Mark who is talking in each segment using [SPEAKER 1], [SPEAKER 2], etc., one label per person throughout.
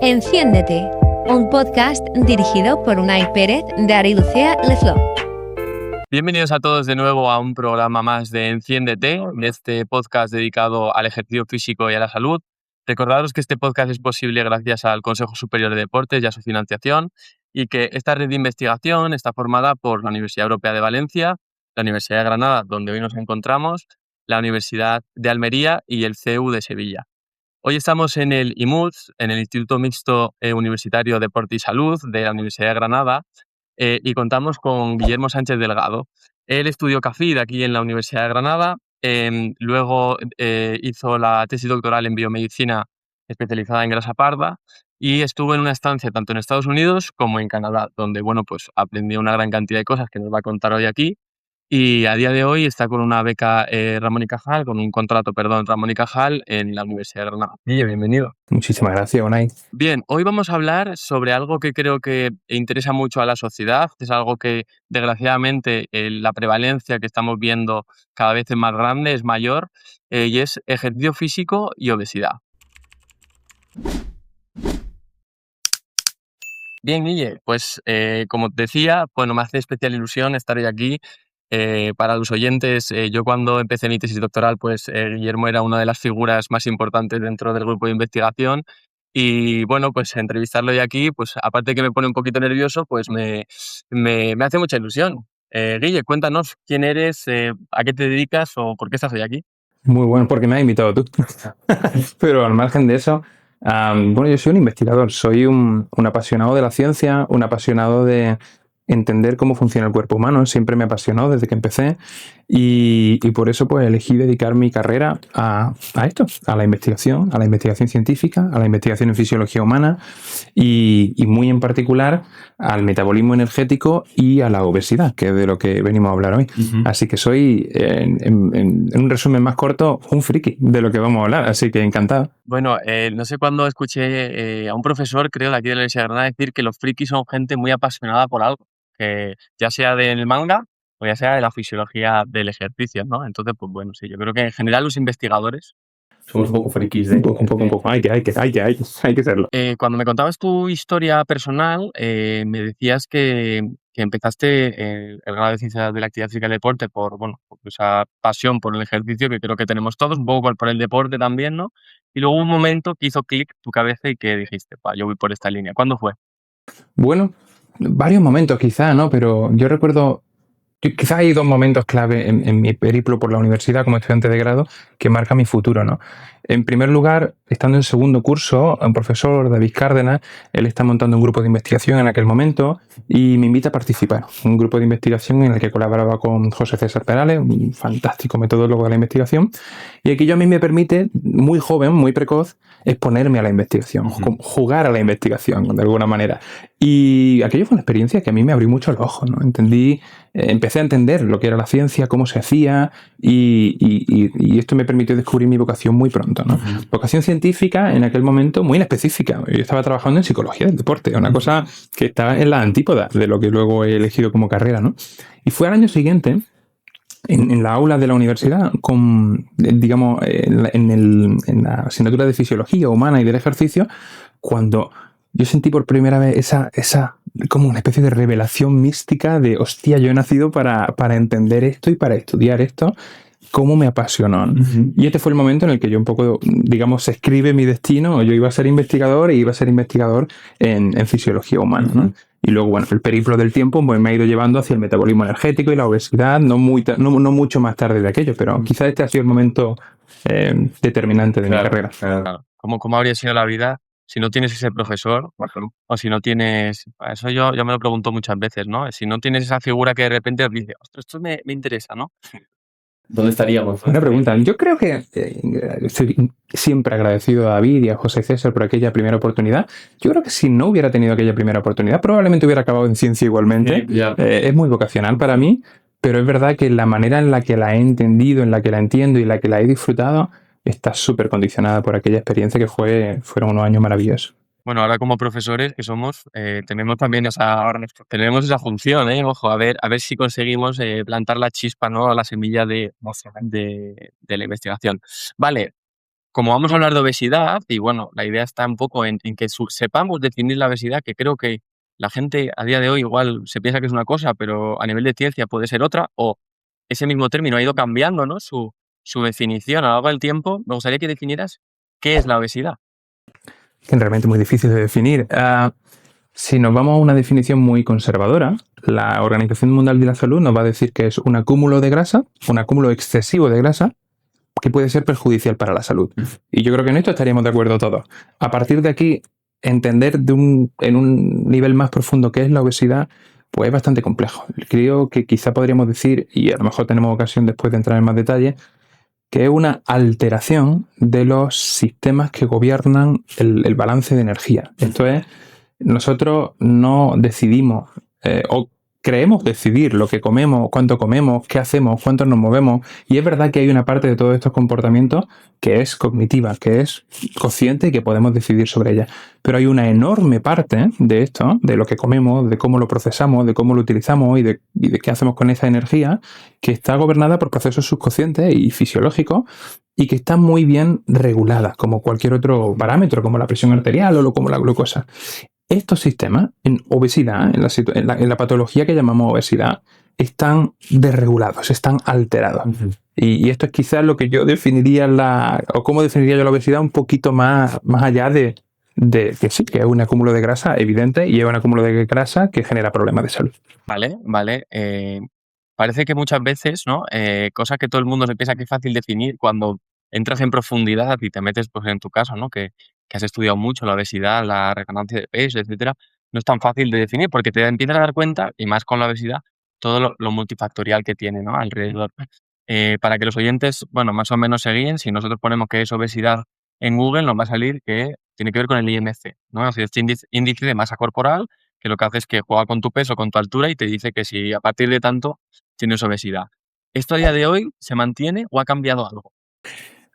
[SPEAKER 1] Enciéndete, un podcast dirigido por Unai Pérez de Arilucea Leflo.
[SPEAKER 2] Bienvenidos a todos de nuevo a un programa más de Enciéndete, de este podcast dedicado al ejercicio físico y a la salud. Recordaros que este podcast es posible gracias al Consejo Superior de Deportes y a su financiación, y que esta red de investigación está formada por la Universidad Europea de Valencia, la Universidad de Granada, donde hoy nos encontramos, la Universidad de Almería y el CEU de Sevilla. Hoy estamos en el IMUS, en el Instituto Mixto Universitario Deporte y Salud de la Universidad de Granada, y contamos con Guillermo Sánchez Delgado. Él estudió CAFID aquí en la Universidad de Granada, luego hizo la tesis doctoral en biomedicina especializada en grasa parda y estuvo en una estancia tanto en Estados Unidos como en Canadá, donde pues aprendió una gran cantidad de cosas que nos va a contar hoy aquí. Y a día de hoy está con una beca Ramón y Cajal, con un contrato, Ramón y Cajal en la Universidad de Granada. Bienvenido.
[SPEAKER 3] Muchísimas gracias, Unai.
[SPEAKER 2] Bien, hoy vamos a hablar sobre algo que creo que interesa mucho a la sociedad. Es algo que, desgraciadamente, la prevalencia que estamos viendo cada vez es más grande, es mayor, y es ejercicio físico y obesidad. Bien, Guille, pues como te decía, me hace especial ilusión estar hoy aquí. Para los oyentes, yo cuando empecé mi tesis doctoral, Guillermo era una de las figuras más importantes dentro del grupo de investigación y entrevistarlo hoy aquí, aparte de que me pone un poquito nervioso, me hace mucha ilusión. Guille, cuéntanos quién eres, a qué te dedicas o por qué estás hoy aquí.
[SPEAKER 3] Muy bueno, porque me has invitado tú. Pero al margen de eso, yo soy un investigador, soy un apasionado de la ciencia, un apasionado de entender cómo funciona el cuerpo humano. Siempre me apasionó desde que empecé y por eso elegí dedicar mi carrera a esto, a la investigación científica, a la investigación en fisiología humana y muy en particular al metabolismo energético y a la obesidad, que es de lo que venimos a hablar hoy. Uh-huh. Así que soy, en un resumen más corto, un friki de lo que vamos a hablar, así que encantado.
[SPEAKER 2] Bueno, no sé cuándo escuché a un profesor, creo, de aquí de la Universidad de Granada decir que los frikis son gente muy apasionada por algo, que ya sea del manga o ya sea de la fisiología del ejercicio, ¿no? Entonces, sí, yo creo que en general los investigadores
[SPEAKER 3] somos un poco frikis, ¿eh? Un poco. Hay que serlo.
[SPEAKER 2] Cuando me contabas tu historia personal, me decías que empezaste el grado de Ciencias de la Actividad Física y el Deporte por esa pasión por el ejercicio que creo que tenemos todos, un poco por el deporte también, ¿no? Y luego un momento que hizo clic tu cabeza y que dijiste, yo voy por esta línea. ¿Cuándo fue?
[SPEAKER 3] Bueno, varios momentos quizá, ¿no? Pero yo recuerdo, quizás hay dos momentos clave en mi periplo por la universidad como estudiante de grado que marcan mi futuro, ¿no? En primer lugar, estando en segundo curso, un profesor, David Cárdenas, él está montando un grupo de investigación en aquel momento y me invita a participar. Un grupo de investigación en el que colaboraba con José César Perales, un fantástico metodólogo de la investigación, y aquello a mí me permite, muy joven, muy precoz, exponerme a la investigación, jugar a la investigación de alguna manera. Y aquello fue una experiencia que a mí me abrió mucho los ojos, ¿no? Empecé a entender lo que era la ciencia, cómo se hacía y esto me permitió descubrir mi vocación muy pronto, ¿no? Uh-huh. Vocación científica en aquel momento muy específica. Yo estaba trabajando en psicología del deporte, una cosa que está en la antípoda de lo que luego he elegido como carrera, ¿no? Y fue al año siguiente, en la aula de la universidad, en la asignatura de fisiología humana y del ejercicio, cuando yo sentí por primera vez esa como una especie de revelación mística de, hostia, yo he nacido para entender esto y para estudiar esto, cómo me apasionó, ¿no? Uh-huh. Y este fue el momento en el que yo un poco, se escribe mi destino. Yo iba a ser investigador en fisiología humana, ¿no? Uh-huh. Y luego, el periplo del tiempo me ha ido llevando hacia el metabolismo energético y la obesidad, no mucho más tarde de aquello, pero quizás este ha sido el momento determinante de mi carrera.
[SPEAKER 2] Claro. ¿Cómo habría sido la vida si no tienes ese profesor o si no tienes... Eso yo me lo pregunto muchas veces, ¿no? Si no tienes esa figura que de repente dice, ostras, esto me interesa, ¿no?
[SPEAKER 3] ¿Dónde estaríamos? Buena pregunta. Yo creo que estoy siempre agradecido a David y a José César por aquella primera oportunidad. Yo creo que si no hubiera tenido aquella primera oportunidad, probablemente hubiera acabado en ciencia igualmente. Yeah. Es muy vocacional para mí, pero es verdad que la manera en la que la he entendido, en la que la entiendo y en la que la he disfrutado, está súper condicionada por aquella experiencia que fueron unos años maravillosos.
[SPEAKER 2] Bueno, ahora como profesores que somos, tenemos también tenemos esa función, ¿eh? Ojo, a ver si conseguimos plantar la chispa, ¿no? La semilla de la investigación. Vale, como vamos a hablar de obesidad, y bueno, la idea está un poco en que sepamos definir la obesidad, que creo que la gente a día de hoy igual se piensa que es una cosa, pero a nivel de ciencia puede ser otra, o ese mismo término ha ido cambiando, ¿no? Su definición a lo largo del tiempo. Me gustaría que definieras qué es la obesidad.
[SPEAKER 3] Que es realmente muy difícil de definir. Si nos vamos a una definición muy conservadora, la Organización Mundial de la Salud nos va a decir que es un acúmulo de grasa, un acúmulo excesivo de grasa, que puede ser perjudicial para la salud. Y yo creo que en esto estaríamos de acuerdo todos. A partir de aquí, entender en un nivel más profundo qué es la obesidad, pues es bastante complejo. Creo que quizá podríamos decir, y a lo mejor tenemos ocasión después de entrar en más detalle, que es una alteración de los sistemas que gobiernan el balance de energía. Esto es, nosotros no decidimos o creemos decidir lo que comemos, cuánto comemos, qué hacemos, cuánto nos movemos. Y es verdad que hay una parte de todos estos comportamientos que es cognitiva, que es consciente y que podemos decidir sobre ella. Pero hay una enorme parte de esto, de lo que comemos, de cómo lo procesamos, de cómo lo utilizamos y de qué hacemos con esa energía, que está gobernada por procesos subconscientes y fisiológicos y que está muy bien regulada, como cualquier otro parámetro, como la presión arterial o como la glucosa. Estos sistemas en obesidad, en la patología que llamamos obesidad, están desregulados, están alterados. Y esto es quizás lo que yo definiría o cómo definiría yo la obesidad un poquito más allá de que sí, que es un acúmulo de grasa evidente y es un acúmulo de grasa que genera problemas de salud.
[SPEAKER 2] Vale. Parece que muchas veces, ¿no? Cosa que todo el mundo se piensa que es fácil definir cuando entras en profundidad y te metes, pues en tu caso, ¿no? Que has estudiado mucho la obesidad, la resonancia de peso, etcétera, no es tan fácil de definir porque te empiezas a dar cuenta, y más con la obesidad, todo lo multifactorial que tiene, ¿no? Alrededor. Para que los oyentes, bueno, más o menos se guíen, si nosotros ponemos que es obesidad en Google, nos va a salir que tiene que ver con el IMC, ¿no? O sea, este índice de masa corporal, que lo que hace es que juega con tu peso, con tu altura y te dice que si a partir de tanto tienes obesidad. ¿Esto a día de hoy se mantiene o ha cambiado algo?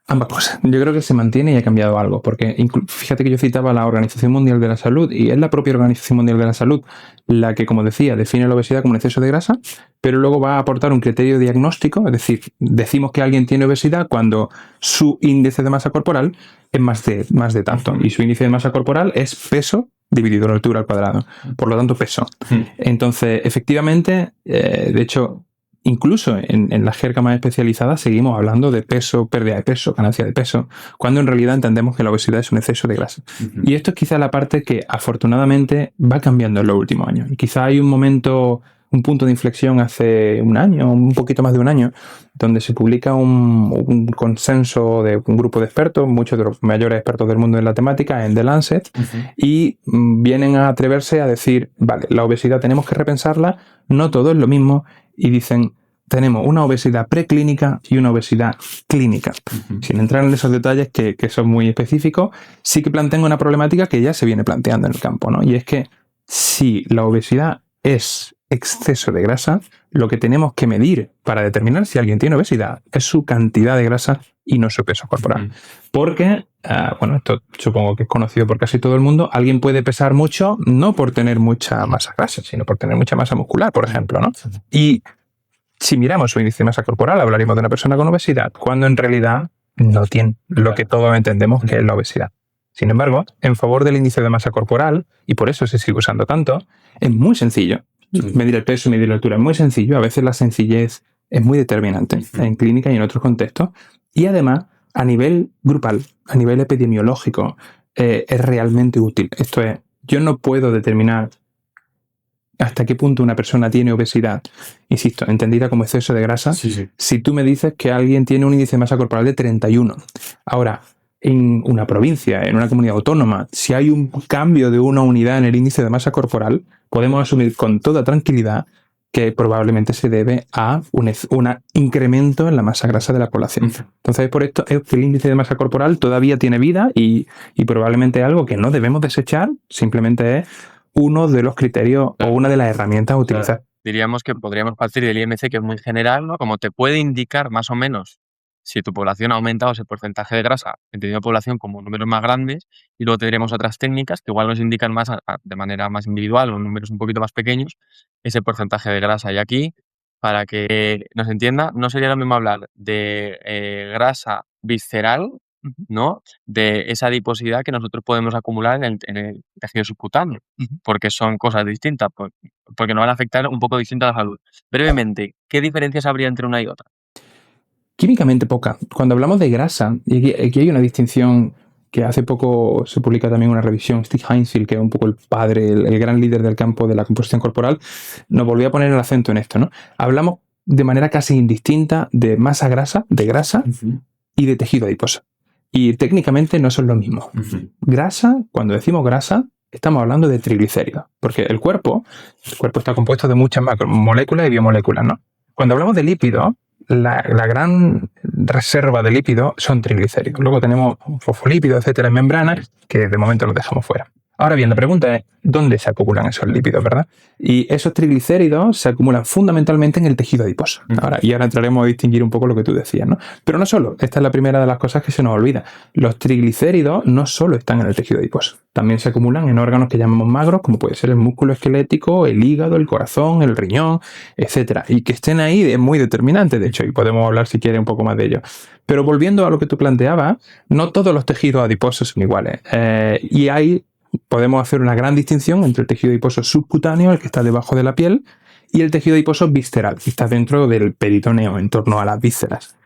[SPEAKER 3] Ambas cosas. Yo creo que se mantiene y ha cambiado algo, porque fíjate que yo citaba la Organización Mundial de la Salud y es la propia Organización Mundial de la Salud la que, como decía, define la obesidad como un exceso de grasa, pero luego va a aportar un criterio diagnóstico, es decir, decimos que alguien tiene obesidad cuando su índice de masa corporal es más de tanto y su índice de masa corporal es peso dividido la altura al cuadrado, por lo tanto peso. Entonces, efectivamente, de hecho, incluso en la jerga más especializada seguimos hablando de peso, pérdida de peso, ganancia de peso, cuando en realidad entendemos que la obesidad es un exceso de grasa. Y esto es quizá la parte que afortunadamente va cambiando en los últimos años. Y quizá hay un punto de inflexión hace un año, un poquito más de un año, donde se publica un consenso de un grupo de expertos, muchos de los mayores expertos del mundo en la temática, en The Lancet, y vienen a atreverse a decir, vale, la obesidad tenemos que repensarla, no todo es lo mismo, y dicen, tenemos una obesidad preclínica y una obesidad clínica. Sin entrar en esos detalles que son muy específicos, sí que plantean una problemática que ya se viene planteando en el campo, ¿no? Y es que si la obesidad es exceso de grasa, lo que tenemos que medir para determinar si alguien tiene obesidad es su cantidad de grasa y no su peso corporal. Porque, bueno, esto supongo que es conocido por casi todo el mundo, alguien puede pesar mucho no por tener mucha masa grasa, sino por tener mucha masa muscular, por ejemplo, ¿no? Y si miramos su índice de masa corporal, hablaríamos de una persona con obesidad, cuando en realidad no tiene lo que todos entendemos que es la obesidad. Sin embargo, en favor del índice de masa corporal, y por eso se sigue usando tanto, es muy sencillo. Medir el peso y medir la altura es muy sencillo. A veces la sencillez es muy determinante en clínica y en otros contextos. Y además, a nivel grupal, a nivel epidemiológico, es realmente útil. Esto es, yo no puedo determinar hasta qué punto una persona tiene obesidad, insisto, entendida como exceso de grasa, si tú me dices que alguien tiene un índice de masa corporal de 31. Ahora, en una provincia, en una comunidad autónoma, si hay un cambio de una unidad en el índice de masa corporal, podemos asumir con toda tranquilidad que probablemente se debe a un incremento en la masa grasa de la población. Entonces, por esto es que el índice de masa corporal todavía tiene vida y probablemente es algo que no debemos desechar, simplemente es uno de los criterios o una de las herramientas a utilizar.
[SPEAKER 2] Diríamos que podríamos partir del IMC, que es muy general, ¿no? Como te puede indicar más o menos si tu población ha aumentado ese porcentaje de grasa, entendiendo población como números más grandes, y luego tendremos otras técnicas que igual nos indican más de manera más individual o números un poquito más pequeños ese porcentaje de grasa. Y aquí, para que nos entienda, no sería lo mismo hablar de grasa visceral, ¿no? De esa adiposidad que nosotros podemos acumular en el tejido subcutáneo, porque son cosas distintas, porque nos van a afectar un poco distinto a la salud. Brevemente, ¿qué diferencias habría entre una y otra?
[SPEAKER 3] Químicamente poca. Cuando hablamos de grasa, y aquí hay una distinción que hace poco se publica también una revisión, Steve Heinzfield, que es un poco el padre, el gran líder del campo de la composición corporal, nos volvió a poner el acento en esto, ¿no? Hablamos de manera casi indistinta de masa grasa, de grasa y de tejido adiposo. Y técnicamente no son lo mismo. Grasa, cuando decimos grasa, estamos hablando de triglicéridos, porque el cuerpo está compuesto de muchas macromoléculas y biomoléculas, ¿no? Cuando hablamos de lípidos, la gran reserva de lípidos son triglicéridos. Luego tenemos fosfolípidos, etcétera, en membranas, que de momento los dejamos fuera. Ahora bien, la pregunta es, ¿dónde se acumulan esos lípidos, verdad? Y esos triglicéridos se acumulan fundamentalmente en el tejido adiposo. Ahora entraremos a distinguir un poco lo que tú decías, ¿no? Pero no solo, esta es la primera de las cosas que se nos olvida. Los triglicéridos no solo están en el tejido adiposo, también se acumulan en órganos que llamamos magros, como puede ser el músculo esquelético, el hígado, el corazón, el riñón, etcétera. Y que estén ahí es muy determinante, de hecho, y podemos hablar si quieres un poco más de ello. Pero volviendo a lo que tú planteabas, no todos los tejidos adiposos son iguales. Y podemos hacer una gran distinción entre el tejido adiposo subcutáneo, el que está debajo de la piel, y el tejido adiposo visceral, que está dentro del peritoneo, en torno a las vísceras.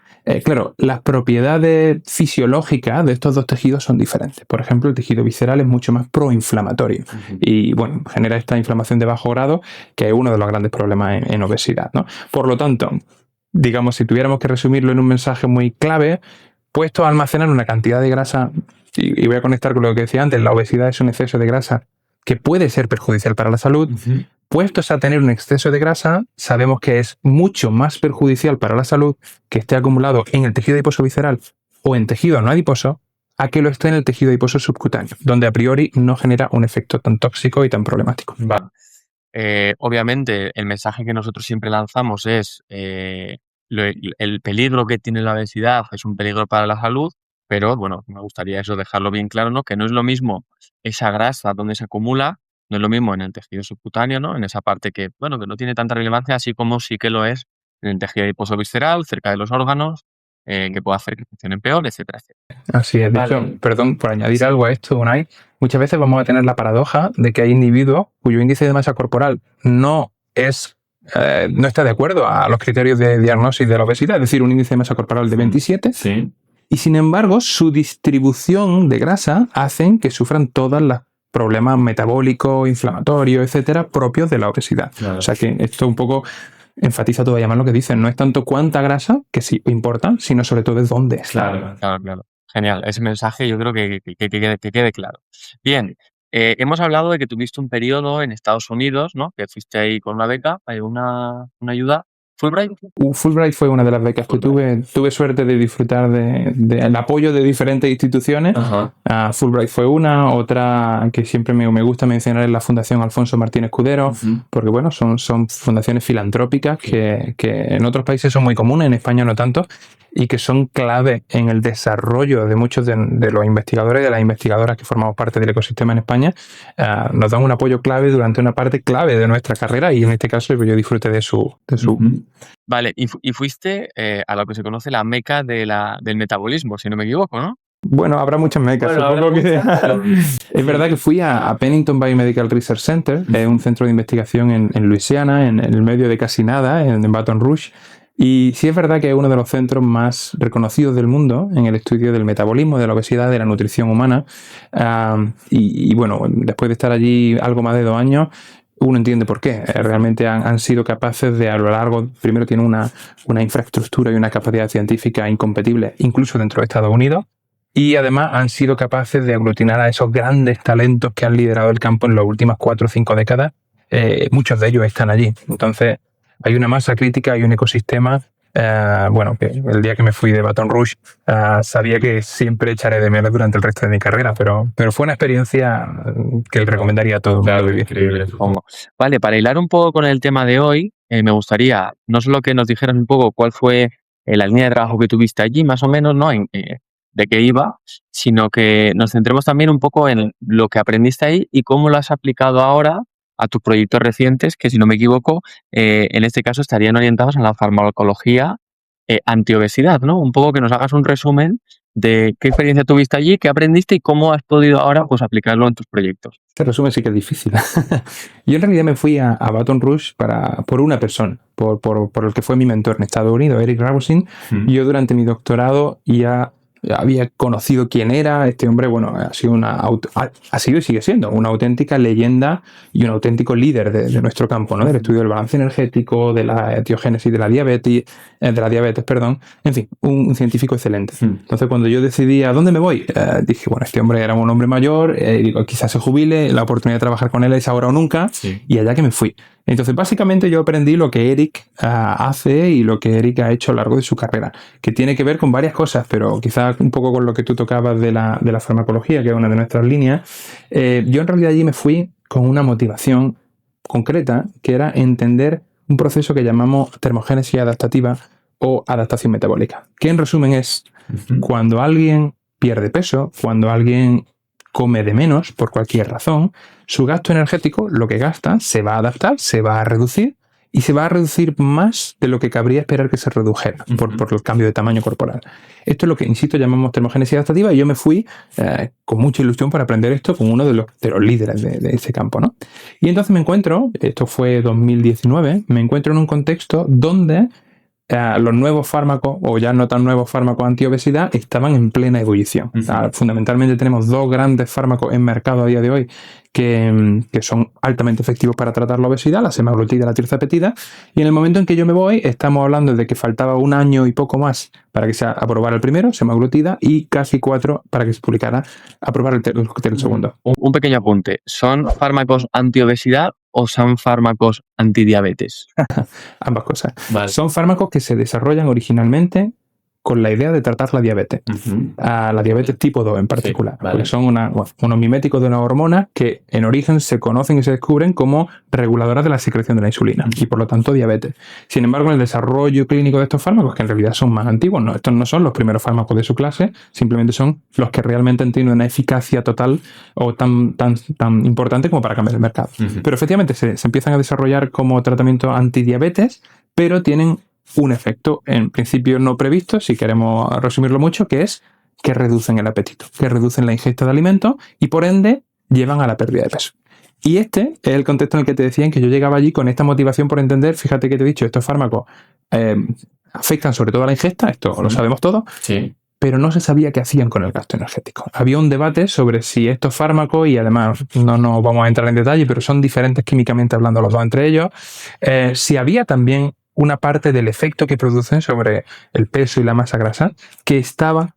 [SPEAKER 3] Claro, las propiedades fisiológicas de estos dos tejidos son diferentes. Por ejemplo, el tejido visceral es mucho más proinflamatorio y, bueno, genera esta inflamación de bajo grado, que es uno de los grandes problemas en obesidad, ¿no? Por lo tanto, digamos, si tuviéramos que resumirlo en un mensaje muy clave, puestos a almacenar una cantidad de grasa, y voy a conectar con lo que decía antes, la obesidad es un exceso de grasa que puede ser perjudicial para la salud. Puestos a tener un exceso de grasa, sabemos que es mucho más perjudicial para la salud que esté acumulado en el tejido adiposo visceral o en tejido no adiposo a que lo esté en el tejido adiposo subcutáneo, donde a priori no genera un efecto tan tóxico y tan problemático.
[SPEAKER 2] Vale. Obviamente, el mensaje que nosotros siempre lanzamos es el peligro que tiene la obesidad es un peligro para la salud, pero bueno, me gustaría eso dejarlo bien claro, ¿no? Que no es lo mismo esa grasa donde se acumula, no es lo mismo en el tejido subcutáneo, ¿no? En esa parte que, bueno, que no tiene tanta relevancia, así como sí que lo es en el tejido adiposo visceral, cerca de los órganos, que puede hacer que funcionen peor, etcétera, etcétera.
[SPEAKER 3] Así es. De hecho, perdón, por añadir algo a esto, Unai, muchas veces vamos a tener la paradoja de que hay individuos cuyo índice de masa corporal no está de acuerdo a los criterios de diagnosis de la obesidad, es decir, un índice de masa corporal de 27, y sin embargo su distribución de grasa hacen que sufran todos los problemas metabólicos, inflamatorios, etcétera, propios de la obesidad. Claro. O sea que esto un poco enfatiza todavía más lo que dicen. No es tanto cuánta grasa, que sí importa, sino sobre todo de dónde está.
[SPEAKER 2] Claro. Genial. Ese mensaje yo creo que quede claro. Bien. Hemos hablado de que tuviste un periodo en Estados Unidos, ¿no? Que fuiste ahí con una beca, una ayuda. ¿Fulbright?
[SPEAKER 3] Fulbright fue una de las becas que tuve. Tuve suerte de disfrutar del apoyo de diferentes instituciones. Fulbright fue una. Otra que siempre me gusta mencionar es la Fundación Alfonso Martín Escudero, porque bueno, son fundaciones filantrópicas que en otros países son muy comunes, en España no tanto, y que son clave en el desarrollo de muchos de los investigadores y de las investigadoras que formamos parte del ecosistema en España. Nos dan un apoyo clave durante una parte clave de nuestra carrera, y en este caso yo disfruté de su
[SPEAKER 2] Vale, y fuiste a lo que se conoce la meca del metabolismo, si no me equivoco, ¿no?
[SPEAKER 3] Bueno, habrá muchas mecas. Es verdad que fui a Pennington Biomedical Research Center, un centro de investigación en Luisiana, en el medio de casi nada, en Baton Rouge. Y sí es verdad que es uno de los centros más reconocidos del mundo en el estudio del metabolismo, de la obesidad, de la nutrición humana. Y bueno, después de estar allí algo más de 2 años, uno entiende por qué. Realmente han sido capaces de, a lo largo, primero tienen una infraestructura y una capacidad científica incompetible, incluso dentro de Estados Unidos. Y además han sido capaces de aglutinar a esos grandes talentos que han liderado el campo en las últimas 4 o 5 décadas. Muchos de ellos están allí. Entonces, hay una masa crítica y un ecosistema. Que el día que me fui de Baton Rouge sabía que siempre echaré de menos durante el resto de mi carrera, pero fue una experiencia que le recomendaría a todos.
[SPEAKER 2] Claro, increíble, supongo. Vale, para hilar un poco con el tema de hoy, me gustaría no solo que nos dijeras un poco cuál fue la línea de trabajo que tuviste allí, más o menos, ¿no? De qué iba, sino que nos centremos también un poco en lo que aprendiste ahí y cómo lo has aplicado ahora a tus proyectos recientes, que si no me equivoco, en este caso estarían orientados a la farmacología antiobesidad, ¿no? Un poco que nos hagas un resumen de qué experiencia tuviste allí, qué aprendiste y cómo has podido ahora pues aplicarlo en tus proyectos.
[SPEAKER 3] Este resumen sí que es difícil. Yo en realidad me fui a Baton Rouge por una persona, por el que fue mi mentor en Estados Unidos, Eric Rabousin. Yo durante mi doctorado ya había conocido quién era. Este hombre, bueno, ha sido y sigue siendo una auténtica leyenda y un auténtico líder de nuestro campo, ¿no? Del estudio del balance energético, de la etiogénesis de la diabetes, perdón. En fin, un científico excelente. Entonces, cuando yo decidí a dónde me voy, dije, bueno, este hombre era un hombre mayor, digo, quizás se jubile, la oportunidad de trabajar con él es ahora o nunca, y allá que me fui. Entonces, básicamente yo aprendí lo que Eric hace y lo que Eric ha hecho a lo largo de su carrera, que tiene que ver con varias cosas, pero quizás un poco con lo que tú tocabas de la farmacología, que es una de nuestras líneas. Yo en realidad allí me fui con una motivación concreta, que era entender un proceso que llamamos termogénesis adaptativa o adaptación metabólica, que en resumen es cuando alguien pierde peso, cuando alguien come de menos por cualquier razón, su gasto energético, lo que gasta, se va a adaptar, se va a reducir y se va a reducir más de lo que cabría esperar que se redujera por el cambio de tamaño corporal. Esto es lo que, insisto, llamamos termogénesis adaptativa y yo me fui con mucha ilusión para aprender esto con uno de los líderes de ese campo, ¿no? Y entonces me encuentro, esto fue 2019, me encuentro en un contexto donde los nuevos fármacos, o ya no tan nuevos fármacos antiobesidad, estaban en plena ebullición. Fundamentalmente tenemos dos grandes fármacos en mercado a día de hoy que son altamente efectivos para tratar la obesidad, la semaglutida y la tirzepatida, y en el momento en que yo me voy estamos hablando de que faltaba 1 año y poco más para que se aprobara el primero, semaglutida, y casi 4 para que se publicara, aprobar el segundo.
[SPEAKER 2] Un pequeño apunte, ¿son fármacos antiobesidad o son fármacos antidiabetes?
[SPEAKER 3] Ambas cosas.
[SPEAKER 2] Vale.
[SPEAKER 3] Son fármacos que se desarrollan originalmente con la idea de tratar la diabetes, la diabetes tipo 2 en particular, porque son unos miméticos de una hormona que en origen se conocen y se descubren como reguladoras de la secreción de la insulina y por lo tanto diabetes. Sin embargo, en el desarrollo clínico de estos fármacos, que en realidad son más antiguos, estos no son los primeros fármacos de su clase, simplemente son los que realmente han tenido una eficacia total o tan importante como para cambiar el mercado. Pero efectivamente se empiezan a desarrollar como tratamiento antidiabetes, pero tienen un efecto en principio no previsto, si queremos resumirlo mucho, que es que reducen el apetito, que reducen la ingesta de alimentos y por ende llevan a la pérdida de peso. Y este es el contexto en el que te decían que yo llegaba allí con esta motivación por entender, fíjate que te he dicho, estos fármacos afectan sobre todo a la ingesta, esto lo sabemos todos, pero no se sabía qué hacían con el gasto energético. Había un debate sobre si estos fármacos, y además no nos vamos a entrar en detalle, pero son diferentes químicamente hablando los dos entre ellos, si había también una parte del efecto que producen sobre el peso y la masa grasa que estaba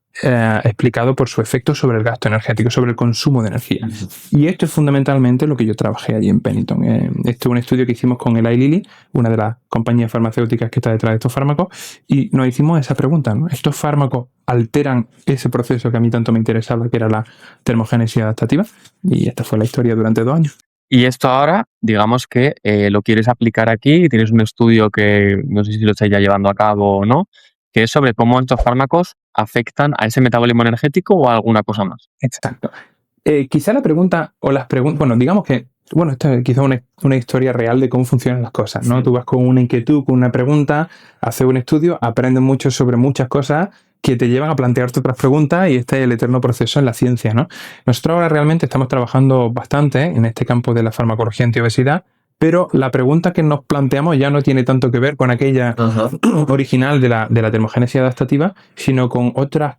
[SPEAKER 3] explicado por su efecto sobre el gasto energético, sobre el consumo de energía. Y esto es fundamentalmente lo que yo trabajé allí en Pennington. Este es un estudio que hicimos con Eli Lilly, una de las compañías farmacéuticas que está detrás de estos fármacos, y nos hicimos esa pregunta, ¿no? ¿Estos fármacos alteran ese proceso que a mí tanto me interesaba, que era la termogénesis adaptativa? Y esta fue la historia durante 2 años.
[SPEAKER 2] Y esto ahora, digamos que lo quieres aplicar aquí, tienes un estudio que no sé si lo estáis ya llevando a cabo o no, que es sobre cómo estos fármacos afectan a ese metabolismo energético o a alguna cosa más.
[SPEAKER 3] Exacto. Quizá la pregunta o las preguntas, bueno, digamos que, esto es quizá una historia real de cómo funcionan las cosas, ¿no? Tú vas con una inquietud, con una pregunta, haces un estudio, aprendes mucho sobre muchas cosas que te llevan a plantearte otras preguntas y este es el eterno proceso en la ciencia, ¿no? Nosotros ahora realmente estamos trabajando bastante en este campo de la farmacología antiobesidad, pero la pregunta que nos planteamos ya no tiene tanto que ver con aquella original de la termogénesis adaptativa, sino con otras,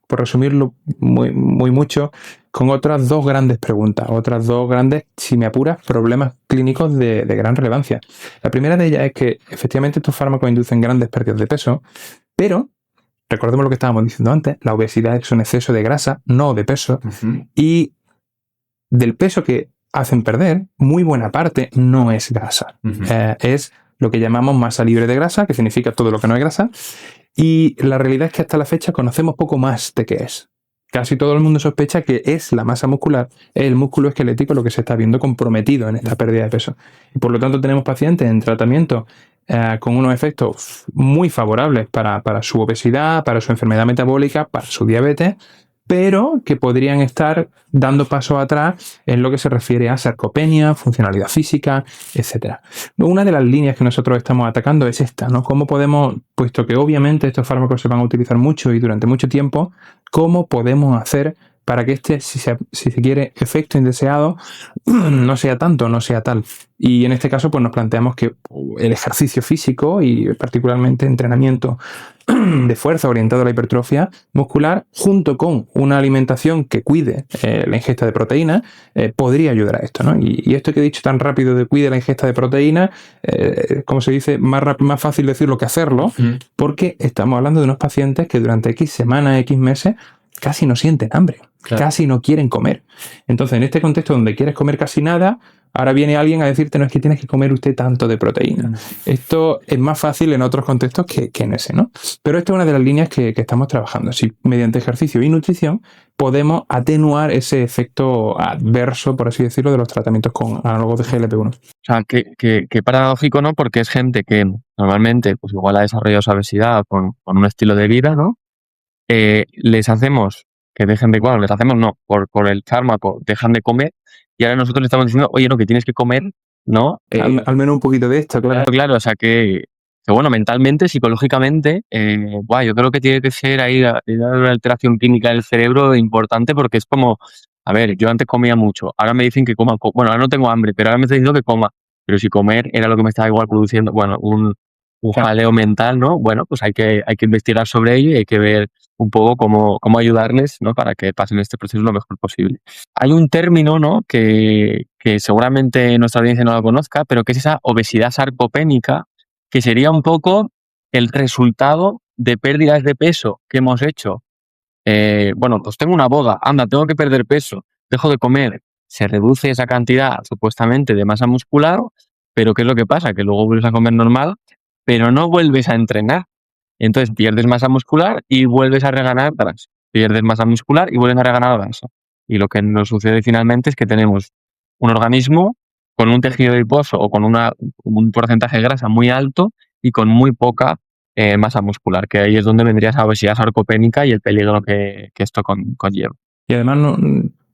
[SPEAKER 3] por resumirlo muy mucho, con otras 2 grandes preguntas, otras 2 grandes, si me apuras, problemas clínicos de gran relevancia. La primera de ellas es que efectivamente estos fármacos inducen grandes pérdidas de peso, pero recordemos lo que estábamos diciendo antes, la obesidad es un exceso de grasa, no de peso, y del peso que hacen perder, muy buena parte no es grasa. Es lo que llamamos masa libre de grasa, que significa todo lo que no es grasa, y la realidad es que hasta la fecha conocemos poco más de qué es. Casi todo el mundo sospecha que es la masa muscular, es el músculo esquelético lo que se está viendo comprometido en esta pérdida de peso. Y por lo tanto tenemos pacientes en tratamiento con unos efectos muy favorables para su obesidad, para su enfermedad metabólica, para su diabetes, pero que podrían estar dando pasos atrás en lo que se refiere a sarcopenia, funcionalidad física, etc. Una de las líneas que nosotros estamos atacando es esta, ¿no? ¿Cómo podemos, puesto que obviamente estos fármacos se van a utilizar mucho y durante mucho tiempo, cómo podemos hacer para que este, si se quiere, efecto indeseado no sea tanto, no sea tal? Y en este caso, pues nos planteamos que el ejercicio físico y particularmente entrenamiento de fuerza orientado a la hipertrofia muscular, junto con una alimentación que cuide la ingesta de proteínas, podría ayudar a esto, ¿no? Y esto que he dicho tan rápido de cuide la ingesta de proteínas, como se dice, más fácil decirlo que hacerlo, porque estamos hablando de unos pacientes que durante X semanas, X meses, casi no sienten hambre. Claro. Casi no quieren comer. Entonces, en este contexto donde quieres comer casi nada, ahora viene alguien a decirte, no, es que tienes que comer usted tanto de proteína. Esto es más fácil en otros contextos que en ese, ¿no? Pero esta es una de las líneas que estamos trabajando. Si mediante ejercicio y nutrición podemos atenuar ese efecto adverso, por así decirlo, de los tratamientos con análogos de GLP-1.
[SPEAKER 2] O sea, que paradójico, ¿no? Porque es gente que normalmente, pues igual ha desarrollado esa obesidad con un estilo de vida, ¿no? Les hacemos que dejen de comer, les hacemos no, por el fármaco dejan de comer y ahora nosotros le estamos diciendo, oye, no, que tienes que comer, ¿no?
[SPEAKER 3] Al menos un poquito de esto, claro.
[SPEAKER 2] Claro, o sea que bueno, mentalmente, psicológicamente, yo creo que tiene que ser ahí una alteración química del cerebro importante porque es como, a ver, yo antes comía mucho, ahora me dicen que coma, bueno, ahora no tengo hambre, pero ahora me están diciendo que coma, pero si comer era lo que me estaba igual produciendo, bueno, un jaleo mental, ¿no? Bueno, pues hay que investigar sobre ello y hay que ver un poco cómo ayudarles, ¿no? Para que pasen este proceso lo mejor posible. Hay un término, ¿no? Que seguramente nuestra audiencia no lo conozca, pero que es esa obesidad sarcopénica, que sería un poco el resultado de pérdidas de peso que hemos hecho. Pues tengo una boda, anda, tengo que perder peso, dejo de comer, se reduce esa cantidad supuestamente de masa muscular, pero ¿qué es lo que pasa? Que luego vuelves a comer normal, pero no vuelves a entrenar. Entonces pierdes masa muscular y vuelves a reganar grasa. Pierdes masa muscular y vuelves a reganar grasa. Y lo que nos sucede finalmente es que tenemos un organismo con un tejido adiposo o con un porcentaje de grasa muy alto y con muy poca masa muscular, que ahí es donde vendría esa obesidad sarcopénica y el peligro que esto conlleva.
[SPEAKER 3] Y además,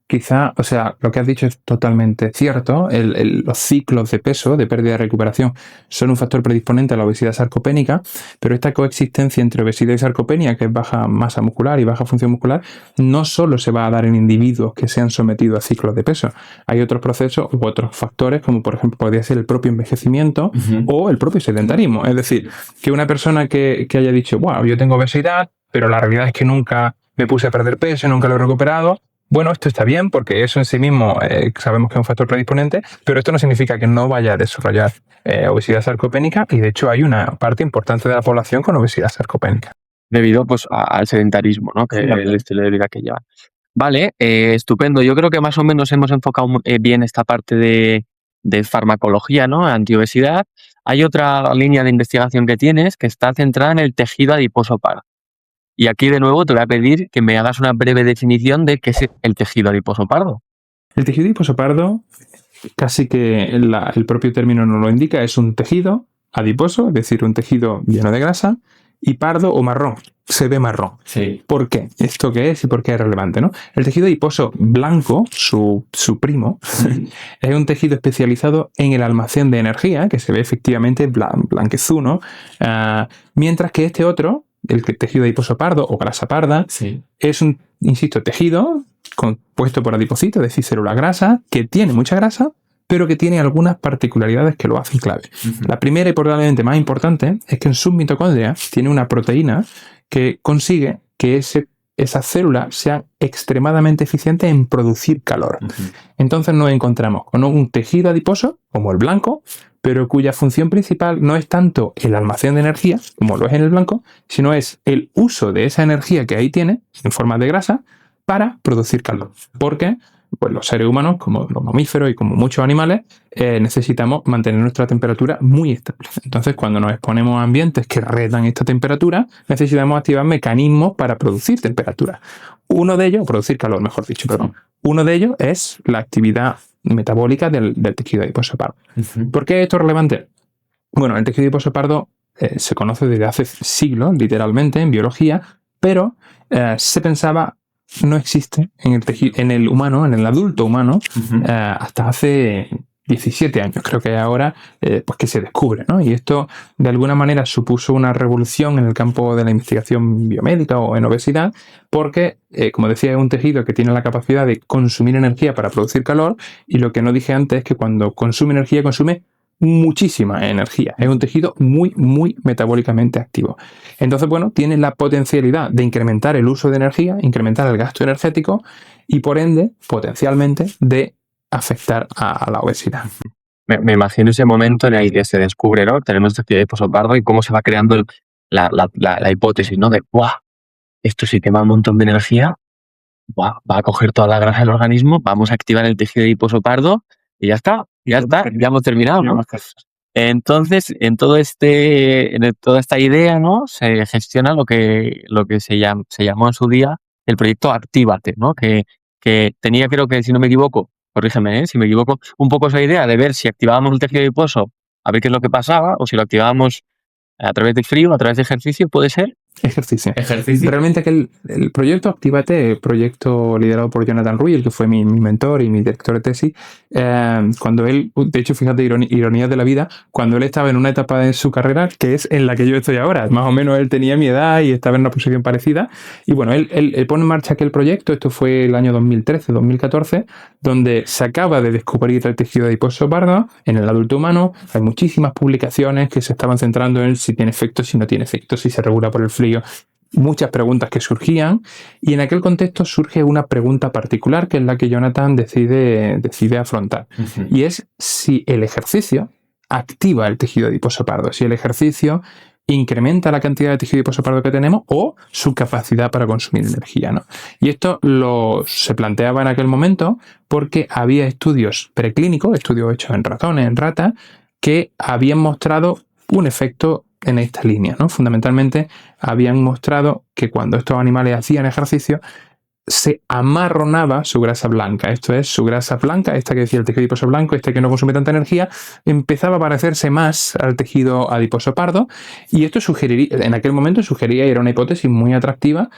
[SPEAKER 3] quizá, o sea, lo que has dicho es totalmente cierto. Los ciclos de peso, de pérdida y recuperación, son un factor predisponente a la obesidad sarcopénica, pero esta coexistencia entre obesidad y sarcopenia, que es baja masa muscular y baja función muscular, no solo se va a dar en individuos que se han sometido a ciclos de peso. Hay otros procesos u otros factores, como por ejemplo podría ser el propio envejecimiento o el propio sedentarismo. Es decir, que una persona que haya dicho, wow, yo tengo obesidad, pero la realidad es que nunca me puse a perder peso, nunca lo he recuperado. Bueno, esto está bien porque eso en sí mismo sabemos que es un factor predisponente, pero esto no significa que no vaya a desarrollar obesidad sarcopénica y de hecho hay una parte importante de la población con obesidad sarcopénica.
[SPEAKER 2] Debido pues al sedentarismo, ¿no? Que el estilo de vida que lleva. Vale, estupendo. Yo creo que más o menos hemos enfocado bien esta parte de farmacología, ¿no? Antiobesidad. Hay otra línea de investigación que tienes que está centrada en el tejido adiposo pardo. Y aquí de nuevo te voy a pedir que me hagas una breve definición de qué es el tejido adiposo pardo.
[SPEAKER 3] El tejido adiposo pardo, casi que el propio término nos lo indica, es un tejido adiposo, es decir, un tejido lleno de grasa, y pardo o marrón, se ve marrón.
[SPEAKER 2] Sí.
[SPEAKER 3] ¿Por qué? ¿Esto qué es y por qué es relevante, ¿no? El tejido adiposo blanco, su primo, es un tejido especializado en el almacén de energía, que se ve efectivamente blanquezuno, mientras que este otro, el tejido adiposo pardo o grasa parda, es un, insisto, tejido compuesto por adipocitos, es decir, células grasas, que tiene mucha grasa, pero que tiene algunas particularidades que lo hacen clave. La primera y probablemente más importante es que en sus mitocondrias tiene una proteína que consigue que esas células sean extremadamente eficientes en producir calor. Entonces nos encontramos con un tejido adiposo, como el blanco, pero cuya función principal no es tanto el almacén de energía, como lo es en el blanco, sino es el uso de esa energía que ahí tiene, en forma de grasa, para producir calor. Porque pues los seres humanos, como los mamíferos y como muchos animales, necesitamos mantener nuestra temperatura muy estable. Entonces, cuando nos exponemos a ambientes que retan esta temperatura, necesitamos activar mecanismos para producir temperatura. Uno de ellos, producir calor, mejor dicho, perdón. Uno de ellos es la actividad metabólica del tejido adiposo pardo. ¿Por qué esto es relevante? Bueno, el tejido adiposo pardo se conoce desde hace siglos, literalmente, en biología, pero se pensaba no existe en el humano, en el adulto humano, hasta hace 17 años, creo que ahora, pues que se descubre, ¿no? Y esto, de alguna manera, supuso una revolución en el campo de la investigación biomédica o en obesidad, porque, como decía, es un tejido que tiene la capacidad de consumir energía para producir calor, y lo que no dije antes es que cuando consume energía, consume muchísima energía. Es un tejido muy, muy metabólicamente activo. Entonces, bueno, tiene la potencialidad de incrementar el uso de energía, incrementar el gasto energético y, por ende, potencialmente, de afectar a la obesidad.
[SPEAKER 2] Me imagino ese momento en el que se descubre, ¿no? Tenemos este adiposo pardo y cómo se va creando la hipótesis, ¿no? De, ¡guau! Esto sí quema un montón de energía, ¡guau! Va a coger toda la grasa del organismo, vamos a activar el tejido adiposo pardo y ya está, ya hemos terminado, ¿no? Entonces, en toda esta idea, ¿no? Se gestiona lo que se llamó en su día el proyecto Actívate, ¿no? Que tenía, creo que, si no me equivoco, corrígeme, si me equivoco, un poco esa idea de ver si activábamos el tejido adiposo, a ver qué es lo que pasaba, o si lo activábamos a través de frío, a través de ejercicio, ¿puede ser?
[SPEAKER 3] Ejercicio. Realmente que el proyecto Actívate, el proyecto liderado por Jonathan Rui, que fue mi mentor y mi director de tesis, cuando él, de hecho, fíjate, ironías de la vida, cuando él estaba en una etapa de su carrera que es en la que yo estoy ahora, más o menos él tenía mi edad y estaba en una posición parecida, y bueno, él pone en marcha aquel proyecto, esto fue el año 2013, 2014, donde se acaba de descubrir el tejido adiposo pardo en el adulto humano. Hay muchísimas publicaciones que se estaban centrando en si tiene efecto, si no tiene efecto, si se regula por el frío, muchas preguntas que surgían, y en aquel contexto surge una pregunta particular que es la que Jonathan decide afrontar, y es si el ejercicio activa el tejido adiposo pardo, si el ejercicio incrementa la cantidad de tejido adiposo pardo que tenemos o su capacidad para consumir energía, ¿no? Y esto se planteaba en aquel momento porque había estudios preclínicos, estudios hechos en ratones, en ratas, que habían mostrado un efecto en esta línea, ¿no? Fundamentalmente habían mostrado que cuando estos animales hacían ejercicio se amarronaba su grasa blanca, esto es, su grasa blanca, esta que decía el tejido adiposo blanco, este que no consume tanta energía, empezaba a parecerse más al tejido adiposo pardo, y esto en aquel momento sugería, y era una hipótesis muy atractiva,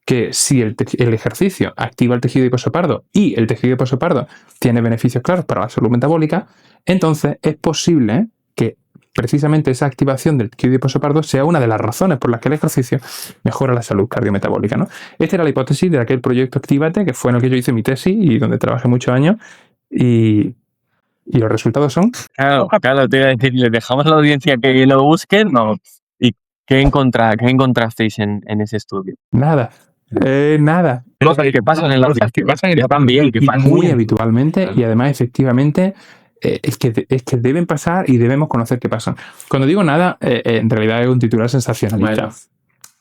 [SPEAKER 3] que si el ejercicio activa el tejido adiposo pardo y el tejido adiposo pardo tiene beneficios claros para la salud metabólica, entonces es posible que precisamente esa activación del tejido adiposo pardo sea una de las razones por las que el ejercicio mejora la salud cardiometabólica, ¿no? Esta era la hipótesis de aquel proyecto Actívate, que fue en el que yo hice mi tesis y donde trabajé muchos años, y los resultados son...
[SPEAKER 2] Claro, te iba a decir, le dejamos a la audiencia que lo busquen, ¿no? ¿Y qué encontrasteis en ese estudio?
[SPEAKER 3] Nada. Nada.
[SPEAKER 2] ¿Qué pasa en la ya también, que pasa
[SPEAKER 3] muy habitualmente, y además efectivamente es que deben pasar y debemos conocer qué pasa. Cuando digo nada, en realidad es un titular sensacionalista.
[SPEAKER 2] Bueno.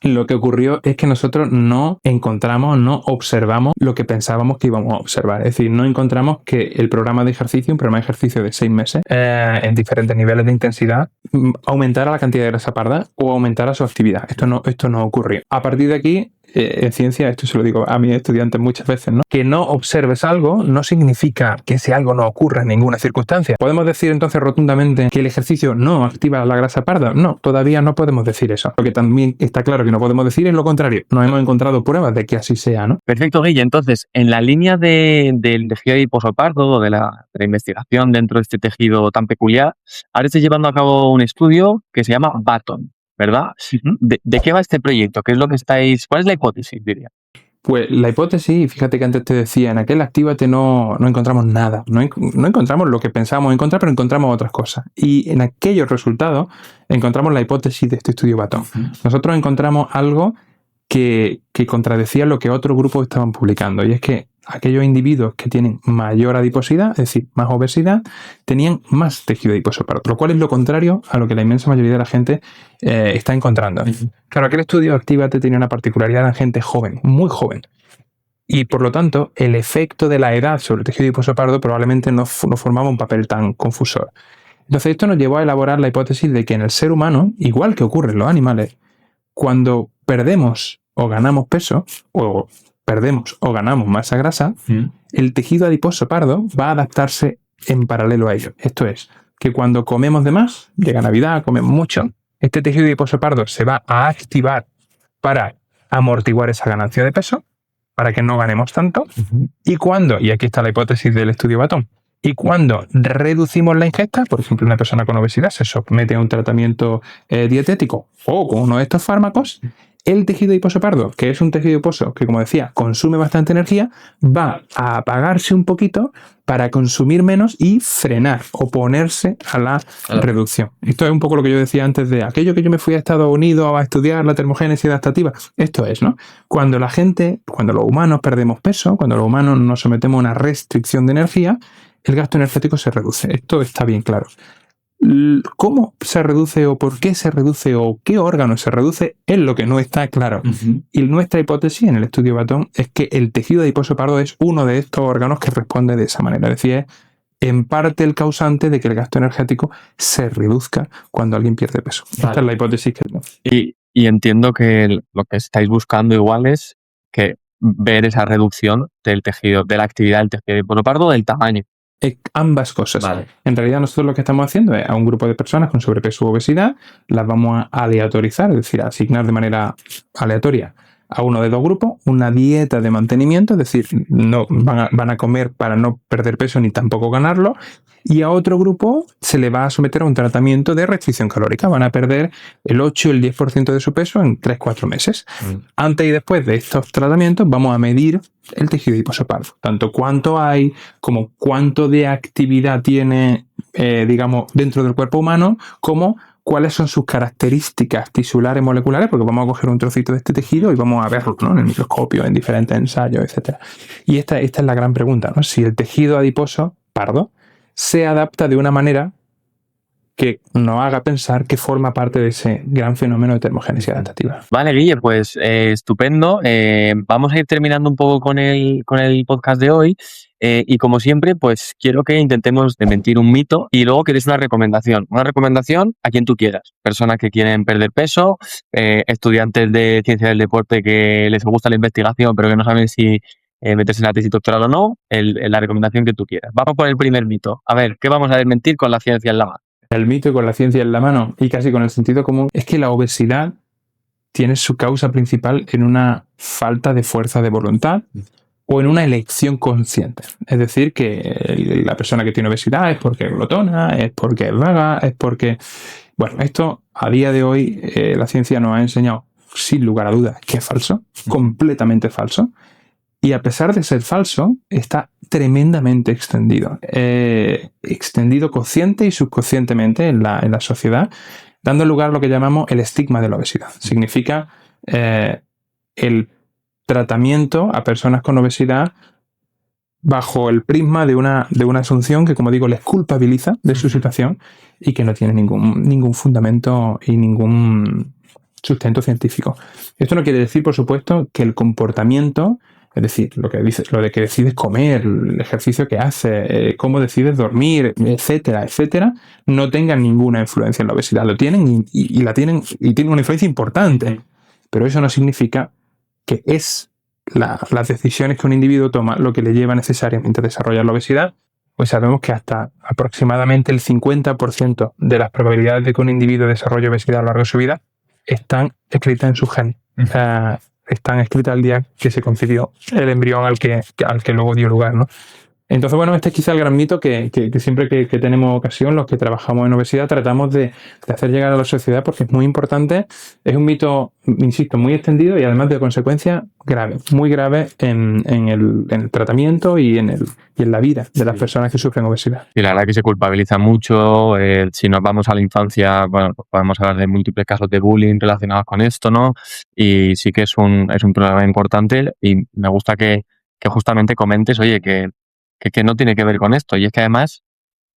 [SPEAKER 3] Lo que ocurrió es que nosotros no encontramos, no observamos lo que pensábamos que íbamos a observar. Es decir, no encontramos que el programa de ejercicio, un programa de ejercicio de 6 meses, en diferentes niveles de intensidad, aumentara la cantidad de grasa parda o aumentara su actividad. Esto no ocurrió. A partir de aquí, en ciencia, esto se lo digo a mis estudiantes muchas veces, ¿no? Que no observes algo no significa que ese algo no ocurra en ninguna circunstancia. ¿Podemos decir entonces rotundamente que el ejercicio no activa la grasa parda? No, todavía no podemos decir eso. Lo que también está claro que no podemos decir es lo contrario. No hemos encontrado pruebas de que así sea, ¿no?
[SPEAKER 2] Perfecto, Guille. Entonces, en la línea del tejido adiposo pardo o de la investigación dentro de este tejido tan peculiar, ahora estoy llevando a cabo un estudio que se llama Baton, ¿verdad? ¿De qué va este proyecto? ¿Qué es lo que cuál es la hipótesis, diría?
[SPEAKER 3] Pues la hipótesis, fíjate que antes te decía, en aquel Actívate no encontramos nada, no encontramos lo que pensábamos encontrar, pero encontramos otras cosas. Y en aquellos resultados encontramos la hipótesis de este estudio Baton. Nosotros encontramos algo que contradecía lo que otros grupos estaban publicando, y es que aquellos individuos que tienen mayor adiposidad, es decir, más obesidad, tenían más tejido adiposo pardo, lo cual es lo contrario a lo que la inmensa mayoría de la gente está encontrando. Claro, aquel estudio Actívate tenía una particularidad en gente joven, muy joven, y por lo tanto el efecto de la edad sobre el tejido adiposo pardo probablemente no formaba un papel tan confusor. Entonces esto nos llevó a elaborar la hipótesis de que en el ser humano, igual que ocurre en los animales, cuando perdemos o ganamos peso, o perdemos o ganamos masa grasa, el tejido adiposo pardo va a adaptarse en paralelo a ello. Esto es, que cuando comemos de más, llega Navidad, comemos mucho, este tejido adiposo pardo se va a activar para amortiguar esa ganancia de peso, para que no ganemos tanto. Y aquí está la hipótesis del estudio Batón, y cuando reducimos la ingesta, por ejemplo, una persona con obesidad se somete a un tratamiento dietético o con uno de estos fármacos, el tejido adiposo pardo, que es un tejido adiposo que, como decía, consume bastante energía, va a apagarse un poquito para consumir menos y frenar, oponerse a la reducción. Esto es un poco lo que yo decía antes de aquello que yo me fui a Estados Unidos a estudiar la termogénesis adaptativa. Esto es, ¿no? Cuando los humanos perdemos peso, cuando los humanos nos sometemos a una restricción de energía, el gasto energético se reduce. Esto está bien claro. ¿Cómo se reduce o por qué se reduce o qué órgano se reduce es lo que no está claro? Y nuestra hipótesis en el estudio Batón es que el tejido adiposo pardo es uno de estos órganos que responde de esa manera. Es decir, es en parte el causante de que el gasto energético se reduzca cuando alguien pierde peso. Esta es la hipótesis que tenemos.
[SPEAKER 2] Y entiendo que lo que estáis buscando igual es que ver esa reducción del tejido, de la actividad del tejido adiposo pardo, del tamaño.
[SPEAKER 3] Ambas cosas.
[SPEAKER 2] Vale.
[SPEAKER 3] En realidad nosotros lo que estamos haciendo es a un grupo de personas con sobrepeso u obesidad las vamos a aleatorizar, es decir, a asignar de manera aleatoria a uno de dos grupos una dieta de mantenimiento, es decir, no van a comer para no perder peso ni tampoco ganarlo, y a otro grupo se le va a someter a un tratamiento de restricción calórica, van a perder el 8 o el 10% de su peso en 3-4 meses. Antes y después de estos tratamientos vamos a medir el tejido adiposo pardo, tanto cuánto hay como cuánto de actividad tiene, digamos, dentro del cuerpo humano, como cuáles son sus características tisulares moleculares, porque vamos a coger un trocito de este tejido y vamos a verlo, ¿no?, en el microscopio, en diferentes ensayos, etc. Y esta es la gran pregunta, ¿no? Si el tejido adiposo pardo se adapta de una manera que nos haga pensar que forma parte de ese gran fenómeno de termogénesis adaptativa.
[SPEAKER 2] Vale, Guille, pues estupendo. Vamos a ir terminando un poco con el podcast de hoy. Y como siempre, pues quiero que intentemos desmentir un mito y luego que des una recomendación. Una recomendación a quien tú quieras. Personas que quieren perder peso, estudiantes de ciencia del deporte que les gusta la investigación pero que no saben si meterse en la tesis doctoral o no. La recomendación que tú quieras. Vamos por el primer mito. A ver, ¿qué vamos a desmentir con la ciencia en la mano?
[SPEAKER 3] El mito y con la ciencia en la mano y casi con el sentido común es que la obesidad tiene su causa principal en una falta de fuerza de voluntad o en una elección consciente. Es decir, que la persona que tiene obesidad es porque es glotona, es porque es vaga, es porque... Bueno, esto a día de hoy la ciencia nos ha enseñado, sin lugar a dudas, que es falso, completamente falso. Y a pesar de ser falso, está tremendamente extendido. Extendido consciente y subconscientemente en la sociedad, dando lugar a lo que llamamos el estigma de la obesidad. Significa el tratamiento a personas con obesidad bajo el prisma de una asunción que, como digo, les culpabiliza de su situación y que no tiene ningún fundamento y ningún sustento científico. Esto no quiere decir, por supuesto, que el comportamiento, es decir, lo de que decides comer, el ejercicio que haces, cómo decides dormir, etcétera, etcétera, no tengan ninguna influencia en la obesidad. Lo tienen y la tienen, y tienen una influencia importante. Pero eso no significa que es las decisiones que un individuo toma lo que le lleva necesariamente a desarrollar la obesidad. Pues sabemos que hasta aproximadamente el 50% de las probabilidades de que un individuo desarrolle obesidad a lo largo de su vida están escritas en sus genes. Están escritas el día que se concibió el embrión al que luego dio lugar, ¿no? Entonces, bueno, este es quizá el gran mito que siempre que tenemos ocasión, los que trabajamos en obesidad, tratamos de hacer llegar a la sociedad, porque es muy importante. Es un mito, insisto, muy extendido y además de consecuencias graves, muy graves en el tratamiento y en la vida de las personas que sufren obesidad.
[SPEAKER 2] Y la verdad que se culpabiliza mucho. Si nos vamos a la infancia, bueno, pues podemos hablar de múltiples casos de bullying relacionados con esto, ¿no? Y sí que es un problema importante y me gusta que justamente comentes, oye, que no tiene que ver con esto. Y es que además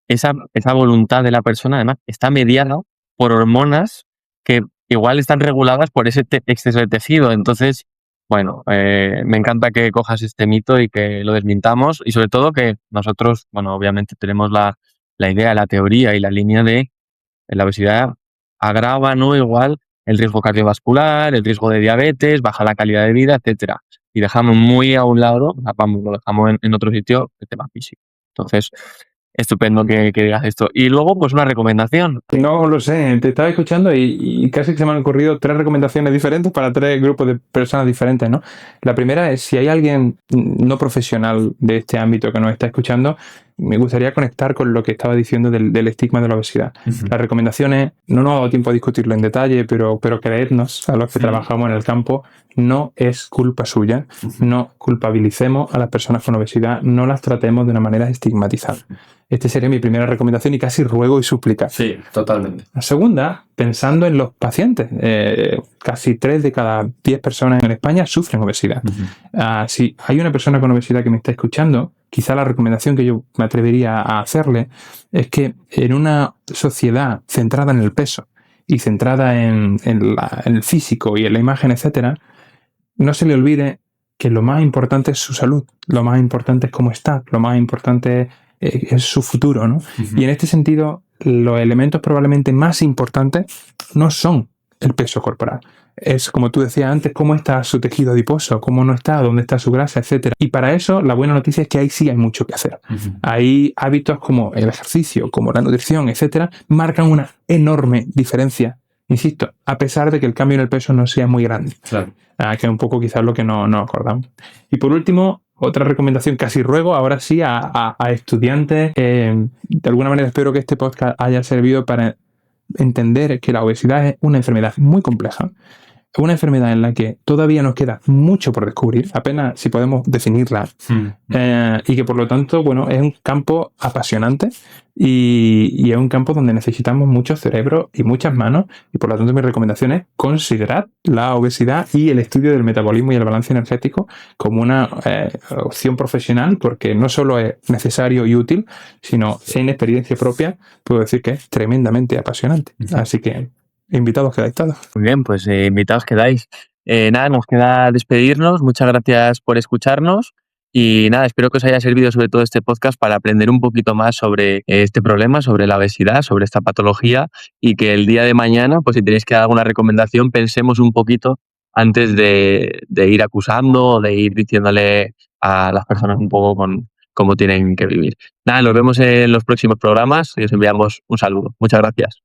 [SPEAKER 2] esa voluntad de la persona además está mediada por hormonas que igual están reguladas por ese exceso de tejido. Entonces, bueno, me encanta que cojas este mito y que lo desmintamos y sobre todo que nosotros, bueno, obviamente tenemos la idea, la teoría y la línea de la obesidad agrava, ¿no?, igual el riesgo cardiovascular, el riesgo de diabetes, baja la calidad de vida, etcétera. Y dejamos muy a un lado, lo dejamos en otro sitio, el tema físico. Entonces, Estupendo que digas esto. Y luego, pues una recomendación.
[SPEAKER 3] No lo sé, te estaba escuchando y casi que se me han ocurrido 3 recomendaciones diferentes para 3 grupos de personas diferentes, ¿no? La primera es, si hay alguien no profesional de este ámbito que nos está escuchando, me gustaría conectar con lo que estaba diciendo del estigma de la obesidad. Las recomendaciones, no nos ha dado tiempo a discutirlo en detalle, pero creednos, a los que trabajamos en el campo, no es culpa suya. No culpabilicemos a las personas con obesidad, no las tratemos de una manera estigmatizada. Esta sería mi primera recomendación y casi ruego y súplica.
[SPEAKER 4] Sí, totalmente.
[SPEAKER 3] La segunda, pensando en los pacientes. Casi 3 de cada 10 personas en España sufren obesidad. Si hay una persona con obesidad que me está escuchando, quizá la recomendación que yo me atrevería a hacerle es que en una sociedad centrada en el peso y centrada en el físico y en la imagen, etcétera, no se le olvide que lo más importante es su salud, lo más importante es cómo está, lo más importante es su futuro, ¿no? Y en este sentido, los elementos probablemente más importantes no son el peso corporal. Es, como tú decías antes, cómo está su tejido adiposo, cómo no está, dónde está su grasa, etc. Y para eso, la buena noticia es que ahí sí hay mucho que hacer. Hay hábitos como el ejercicio, como la nutrición, etc., marcan una enorme diferencia, insisto, a pesar de que el cambio en el peso no sea muy grande.
[SPEAKER 4] Claro.
[SPEAKER 3] Que es un poco quizás lo que no acordamos. Y por último, otra recomendación, casi ruego ahora sí a estudiantes. De alguna manera espero que este podcast haya servido para entender que la obesidad es una enfermedad muy compleja. Es una enfermedad en la que todavía nos queda mucho por descubrir, apenas si podemos definirla, y que por lo tanto, bueno, es un campo apasionante y es un campo donde necesitamos mucho cerebro y muchas manos, y por lo tanto mi recomendación es considerar la obesidad y el estudio del metabolismo y el balance energético como una opción profesional, porque no solo es necesario y útil, sino en experiencia propia puedo decir que es tremendamente apasionante. Así que invitados quedáis todos.
[SPEAKER 2] Muy bien, pues invitados quedáis. Nada, nos queda despedirnos. Muchas gracias por escucharnos. Y nada, espero que os haya servido sobre todo este podcast para aprender un poquito más sobre este problema, sobre la obesidad, sobre esta patología, y que el día de mañana, pues si tenéis que dar alguna recomendación, pensemos un poquito antes de ir acusando o de ir diciéndole a las personas un poco con cómo tienen que vivir. Nada, nos vemos en los próximos programas y os enviamos un saludo. Muchas gracias.